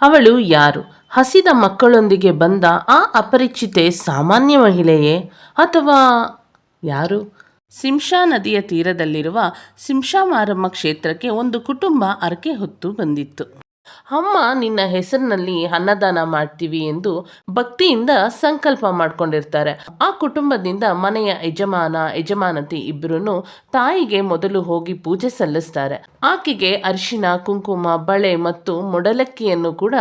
ಅವಳು ಯಾರು? ಹಸಿದ ಮಕ್ಕಳೊಂದಿಗೆ ಬಂದ ಆ ಅಪರಿಚಿತೆ ಸಾಮಾನ್ಯ ಮಹಿಳೆಯೇ ಅಥವಾ ಯಾರು? ಸಿಂಶಾ ನದಿಯ ತೀರದಲ್ಲಿರುವ ಸಿಂಶಾ ಮಾರಮ್ಮ ಕ್ಷೇತ್ರಕ್ಕೆ ಒಂದು ಕುಟುಂಬ ಹರಕೆ ಹೊತ್ತು ಬಂದಿತ್ತು. ಅಮ್ಮ ನಿನ್ನ ಹೆಸರಿನಲ್ಲಿ ಅನ್ನದಾನ ಮಾಡ್ತೀವಿ ಎಂದು ಭಕ್ತಿಯಿಂದ ಸಂಕಲ್ಪ ಮಾಡ್ಕೊಂಡಿರ್ತಾರೆ. ಆ ಕುಟುಂಬದಿಂದ ಮನೆಯ ಯಜಮಾನತಿ ಇಬ್ಬರೂ ತಾಯಿಗೆ ಮೊದಲು ಹೋಗಿ ಪೂಜೆ ಸಲ್ಲಿಸ್ತಾರೆ. ಆಕೆಗೆ ಅರಿಶಿನ, ಕುಂಕುಮ, ಬಳೆ ಮತ್ತು ಮೊಡಲಕ್ಕಿಯನ್ನು ಕೂಡ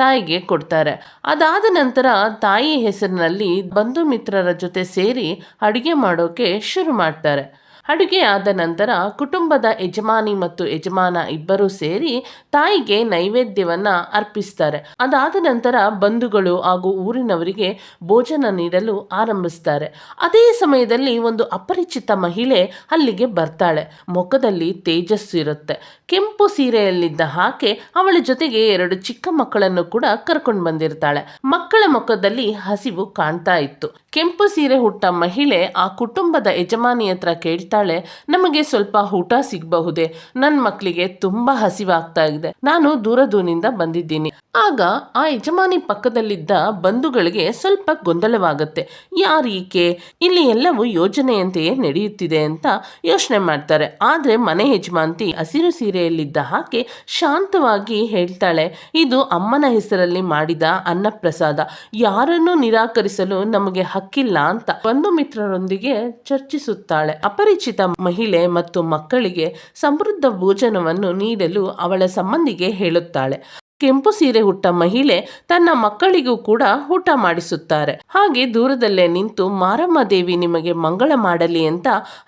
ತಾಯಿಗೆ ಕೊಡ್ತಾರೆ. ಅದಾದ ನಂತರ ತಾಯಿ ಹೆಸರಿನಲ್ಲಿ ಬಂಧು ಮಿತ್ರರ ಜೊತೆ ಸೇರಿ ಅಡುಗೆ ಮಾಡೋಕೆ ಶುರು ಮಾಡ್ತಾರೆ. ಅಡುಗೆ ಆದ ನಂತರ ಕುಟುಂಬದ ಯಜಮಾನಿ ಮತ್ತು ಯಜಮಾನ ಇಬ್ಬರೂ ಸೇರಿ ತಾಯಿಗೆ ನೈವೇದ್ಯವನ್ನ ಅರ್ಪಿಸ್ತಾರೆ. ಅದಾದ ನಂತರ ಬಂಧುಗಳು ಹಾಗೂ ಊರಿನವರಿಗೆ ಭೋಜನ ನೀಡಲು ಆರಂಭಿಸ್ತಾರೆ. ಅದೇ ಸಮಯದಲ್ಲಿ ಒಂದು ಅಪರಿಚಿತ ಮಹಿಳೆ ಅಲ್ಲಿಗೆ ಬರ್ತಾಳೆ. ಮುಖದಲ್ಲಿ ತೇಜಸ್ಸು ಇರುತ್ತೆ. ಕೆಂಪು ಸೀರೆಯಲ್ಲಿದ್ದ ಆಕೆ ಅವಳ ಜೊತೆಗೆ 2 ಚಿಕ್ಕ ಮಕ್ಕಳನ್ನು ಕೂಡ ಕರ್ಕೊಂಡು ಬಂದಿರ್ತಾಳೆ. ಮಕ್ಕಳ ಮುಖದಲ್ಲಿ ಹಸಿವು ಕಾಣ್ತಾ ಇತ್ತು. ಕೆಂಪು ಸೀರೆ ಹುಟ್ಟ ಮಹಿಳೆ ಆ ಕುಟುಂಬದ ಯಜಮಾನಿ ಹತ್ರ ಕೇಳ್ತಾಳೆ, ನಮಗೆ ಸ್ವಲ್ಪ ಊಟ ಸಿಗಬಹುದೇ? ನನ್ನ ಮಕ್ಕಳಿಗೆ ತುಂಬಾ ಹಸಿವಾಗ್ತಾ ಇದೆ, ನಾನು ದೂರದೂನಿಂದ ಬಂದಿದ್ದೀನಿ. ಆಗ ಆ ಯಜಮಾನಿ ಪಕ್ಕದಲ್ಲಿದ್ದ ಬಂಧುಗಳಿಗೆ ಸ್ವಲ್ಪ ಗೊಂದಲವಾಗುತ್ತೆ. ಯಾರೀಕೆ? ಇಲ್ಲಿ ಎಲ್ಲವೂ ಯೋಜನೆಯಂತೆಯೇ ನಡೆಯುತ್ತಿದೆ ಅಂತ ಯೋಚನೆ ಮಾಡ್ತಾರೆ. ಆದ್ರೆ ಮನೆ ಯಜಮಾಂತಿ ಹಸಿರು ಸೀರೆಯಲ್ಲಿದ್ದ ಆಕೆ ಶಾಂತವಾಗಿ ಹೇಳ್ತಾಳೆ, ಇದು ಅಮ್ಮನ ಹೆಸರಲ್ಲಿ ಮಾಡಿದ ಅನ್ನಪ್ರಸಾದ, ಯಾರನ್ನೂ ನಿರಾಕರಿಸಲು ನಮಗೆ ಹಕ್ಕಿಲ್ಲ ಅಂತ ಬಂಧು ಮಿತ್ರರೊಂದಿಗೆ ಚರ್ಚಿಸುತ್ತಾಳೆ. ಅಪರಿಚಿತ ಮಹಿಳೆ ಮತ್ತು ಮಕ್ಕಳಿಗೆ ಸಮೃದ್ಧ ಭೋಜನವನ್ನು ನೀಡಲು ಅವಳ ಸಂಬಂಧಿಗೆ ಹೇಳುತ್ತಾಳೆ. ಕೆಂಪು ಸೀರೆ ಹುಟ್ಟ ಮಹಿಳೆ ತನ್ನ ಮಕ್ಕಳಿಗೂ ಕೂಡ ಊಟ ಮಾಡಿಸುತ್ತಾರೆ. ಹಾಗೆ ದೂರದಲ್ಲೇ ನಿಂತು ಮಾರಮ್ಮ ದೇವಿ ನಿಮಗೆ ಮಂಗಳ ಮಾಡಲಿ ಅಂತ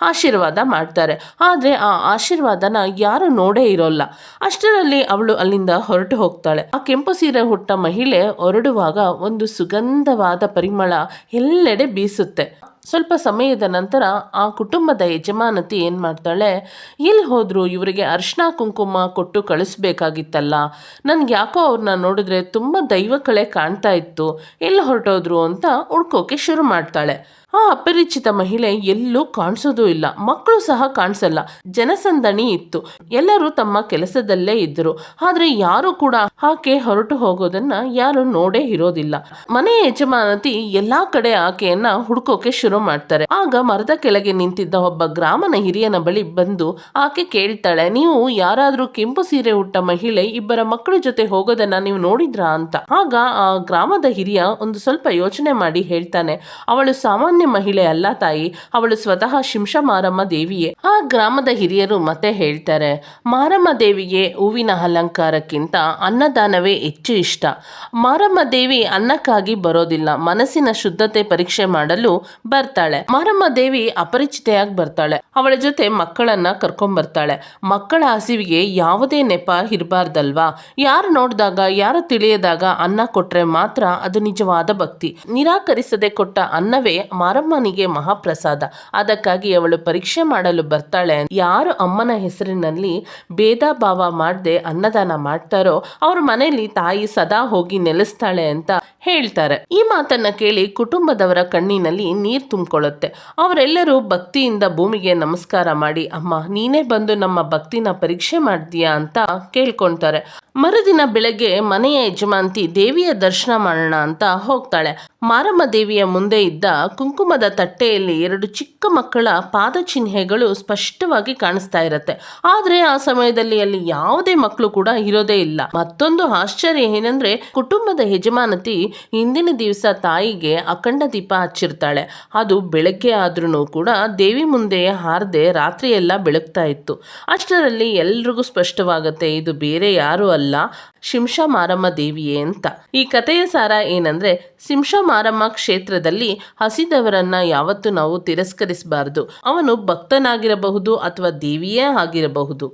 ಆಶೀರ್ವಾದ ಮಾಡ್ತಾರೆ. ಆದ್ರೆ ಆ ಆಶೀರ್ವಾದನ ಯಾರು ನೋಡೇ ಇರೋಲ್ಲ. ಅಷ್ಟರಲ್ಲಿ ಅವಳು ಅಲ್ಲಿಂದ ಹೊರಟು ಹೋಗ್ತಾಳೆ. ಆ ಕೆಂಪು ಸೀರೆ ಹುಟ್ಟ ಮಹಿಳೆ ಹೊರಡುವಾಗ ಒಂದು ಸುಗಂಧವಾದ ಪರಿಮಳ ಎಲ್ಲೆಡೆ ಬೀಸುತ್ತೆ. ಸ್ವಲ್ಪ ಸಮಯದ ನಂತರ ಆ ಕುಟುಂಬದ ಯಜಮಾನತಿ ಏನು ಮಾಡ್ತಾಳೆ, ಎಲ್ಲಿ ಹೋದ್ರು? ಇವರಿಗೆ ಅರಿಶಿನ ಕುಂಕುಮ ಕೊಟ್ಟು ಕಳಿಸ್ಬೇಕಾಗಿತ್ತಲ್ಲ, ನನ್ಗೆ ಯಾಕೋ ಅವ್ರನ್ನ ನೋಡಿದ್ರೆ ತುಂಬ ದೈವ ಕಳೆ ಕಾಣ್ತಾ ಇತ್ತು, ಎಲ್ಲಿ ಹೊರಟೋದ್ರು ಅಂತ ಹುಡ್ಕೋಕೆ ಶುರು ಮಾಡ್ತಾಳೆ. ಆ ಅಪರಿಚಿತ ಮಹಿಳೆ ಎಲ್ಲೂ ಕಾಣಿಸೋದೂ ಇಲ್ಲ. ಮಕ್ಕಳು ಸಹ ಕಾಣಿಸಲ್ಲ. ಜನಸಂದಣಿ ಇತ್ತು. ಎಲ್ಲರೂ ತಮ್ಮ ಕೆಲಸದಲ್ಲೇ ಇದ್ದರು. ಆದ್ರೆ ಯಾರು ಕೂಡ ಆಕೆ ಹೊರಟು ಹೋಗೋದನ್ನ ಯಾರು ನೋಡೇ ಇರೋದಿಲ್ಲ. ಮನೆಯ ಯಜಮಾನತಿ ಎಲ್ಲಾ ಕಡೆ ಆಕೆಯನ್ನ ಹುಡ್ಕೋಕೆ ಶುರು ಮಾಡ್ತಾರೆ. ಆಗ ಮರದ ಕೆಳಗೆ ನಿಂತಿದ್ದ ಒಬ್ಬ ಗ್ರಾಮದ ಹಿರಿಯನ ಬಳಿ ಬಂದು ಆಕೆ ಕೇಳ್ತಾಳೆ, ನೀವು ಯಾರಾದ್ರೂ ಕೆಂಪು ಸೀರೆ ಹುಟ್ಟ ಮಹಿಳೆ ಇಬ್ಬರ ಮಕ್ಕಳ ಜೊತೆ ಹೋಗೋದನ್ನ ನೀವು ನೋಡಿದ್ರಾ ಅಂತ. ಆಗ ಆ ಗ್ರಾಮದ ಹಿರಿಯ ಒಂದು ಸ್ವಲ್ಪ ಯೋಚನೆ ಮಾಡಿ ಹೇಳ್ತಾನೆ, ಅವಳು ಸಾಮಾನ್ಯ ಮಹಿಳೆ ಅಲ್ಲ ತಾಯಿ, ಅವಳು ಸ್ವತಃ ಶಿಂಶಾ ಮಾರಮ್ಮ ದೇವಿಯೇ. ಆ ಗ್ರಾಮದ ಹಿರಿಯರು ಮತ್ತೆ ಹೇಳ್ತಾರೆ, ಮಾರಮ್ಮ ದೇವಿಗೆ ಹೂವಿನ ಅಲಂಕಾರಕ್ಕಿಂತ ಅನ್ನದಾನವೇ ಹೆಚ್ಚು ಇಷ್ಟ. ಮಾರಮ್ಮ ದೇವಿ ಅನ್ನಕ್ಕಾಗಿ ಬರೋದಿಲ್ಲ, ಮನಸ್ಸಿನ ಶುದ್ಧತೆ ಪರೀಕ್ಷೆ ಮಾಡಲು ಬರ್ತಾಳೆ. ಮಾರಮ್ಮ ದೇವಿ ಅಪರಿಚಿತೆಯಾಗಿ ಬರ್ತಾಳೆ. ಅವಳ ಜೊತೆ ಮಕ್ಕಳನ್ನ ಕರ್ಕೊಂಡ್ಬರ್ತಾಳೆ. ಮಕ್ಕಳ ಹಸಿವಿಗೆ ಯಾವುದೇ ನೆಪ ಇರಬಾರ್ದಲ್ವಾ? ಯಾರು ನೋಡಿದಾಗ, ಯಾರು ತಿಳಿಯದಾಗ ಅನ್ನ ಕೊಟ್ರೆ ಮಾತ್ರ ಅದು ನಿಜವಾದ ಭಕ್ತಿ. ನಿರಾಕರಿಸದೆ ಕೊಟ್ಟ ಅನ್ನವೇ ಮಾರಮ್ಮನಿಗೆ ಮಹಾಪ್ರಸಾದ. ಅದಕ್ಕಾಗಿ ಅವಳು ಪರೀಕ್ಷೆ ಮಾಡಲು ಬರ್ತಾಳೆ. ಯಾರು ಅಮ್ಮನ ಹೆಸರಿನಲ್ಲಿ ಭೇದ ಭಾವ ಮಾಡದೆ ಅನ್ನದಾನ ಮಾಡ್ತಾರೋ ಅವ್ರ ಮನೆಯಲ್ಲಿ ತಾಯಿ ಸದಾ ಹೋಗಿ ನೆಲೆಸ್ತಾಳೆ ಅಂತ ಹೇಳ್ತಾರೆ. ಈ ಮಾತನ್ನ ಕೇಳಿ ಕುಟುಂಬದವರ ಕಣ್ಣಿನಲ್ಲಿ ನೀರು ತುಂಬಿಕೊಳ್ಳುತ್ತೆ. ಅವರೆಲ್ಲರೂ ಭಕ್ತಿಯಿಂದ ಭೂಮಿಗೆ ನಮಸ್ಕಾರ ಮಾಡಿ, ಅಮ್ಮ ನೀನೇ ಬಂದು ನಮ್ಮ ಭಕ್ತಿನ ಪರೀಕ್ಷೆ ಮಾಡ್ತೀಯಾ ಅಂತ ಕೇಳ್ಕೊಂತಾರೆ. ಮರುದಿನ ಬೆಳಗ್ಗೆ ಮನೆಯ ಯಜಮಾಂತಿ ದೇವಿಯ ದರ್ಶನ ಮಾಡೋಣ ಅಂತ ಹೋಗ್ತಾಳೆ. ಮಾರಮ್ಮ ದೇವಿಯ ಮುಂದೆ ಇದ್ದ ಕುಂಕುಮದ ತಟ್ಟೆಯಲ್ಲಿ 2 ಚಿಕ್ಕ ಮಕ್ಕಳ ಪಾದಚಿಹ್ನೆಗಳು ಸ್ಪಷ್ಟವಾಗಿ ಕಾಣಿಸ್ತಾ ಇರತ್ತೆ. ಆದ್ರೆ ಆ ಸಮಯದಲ್ಲಿ ಅಲ್ಲಿ ಯಾವುದೇ ಮಕ್ಕಳು ಕೂಡ ಇರೋದೇ ಇಲ್ಲ. ಮತ್ತೊಂದು ಆಶ್ಚರ್ಯ ಏನಂದ್ರೆ, ಕುಟುಂಬದ ಯಜಮಾನತಿ ಹಿಂದಿನ ದಿವಸ ತಾಯಿಗೆ ಅಖಂಡ ದೀಪ ಹಚ್ಚಿರ್ತಾಳೆ. ಅದು ಬೆಳಗ್ಗೆ ಆದ್ರೂ ಕೂಡ ದೇವಿ ಮುಂದೆ ಹಾರದೆ ರಾತ್ರಿ ಎಲ್ಲ ಬೆಳಗ್ತಾ ಇತ್ತು. ಅಷ್ಟರಲ್ಲಿ ಎಲ್ರಿಗೂ ಸ್ಪಷ್ಟವಾಗತ್ತೆ, ಇದು ಬೇರೆ ಯಾರು ಅಲ್ಲ, ಶಿಂಶಾ ಮಾರಮ್ಮ ದೇವಿಯೇ ಅಂತ. ಈ ಕಥೆಯ ಸಾರ ಏನಂದ್ರೆ, ಶಿಂಶಾ ಮಾರಮ್ಮ ಕ್ಷೇತ್ರದಲ್ಲಿ ಹಸಿದವರನ್ನ ಯಾವತ್ತೂ ನಾವು ತಿರಸ್ಕರಿಸಬಾರದು. ಅವನು ಭಕ್ತನಾಗಿರಬಹುದು ಅಥವಾ ದೇವಿಯೇ ಆಗಿರಬಹುದು.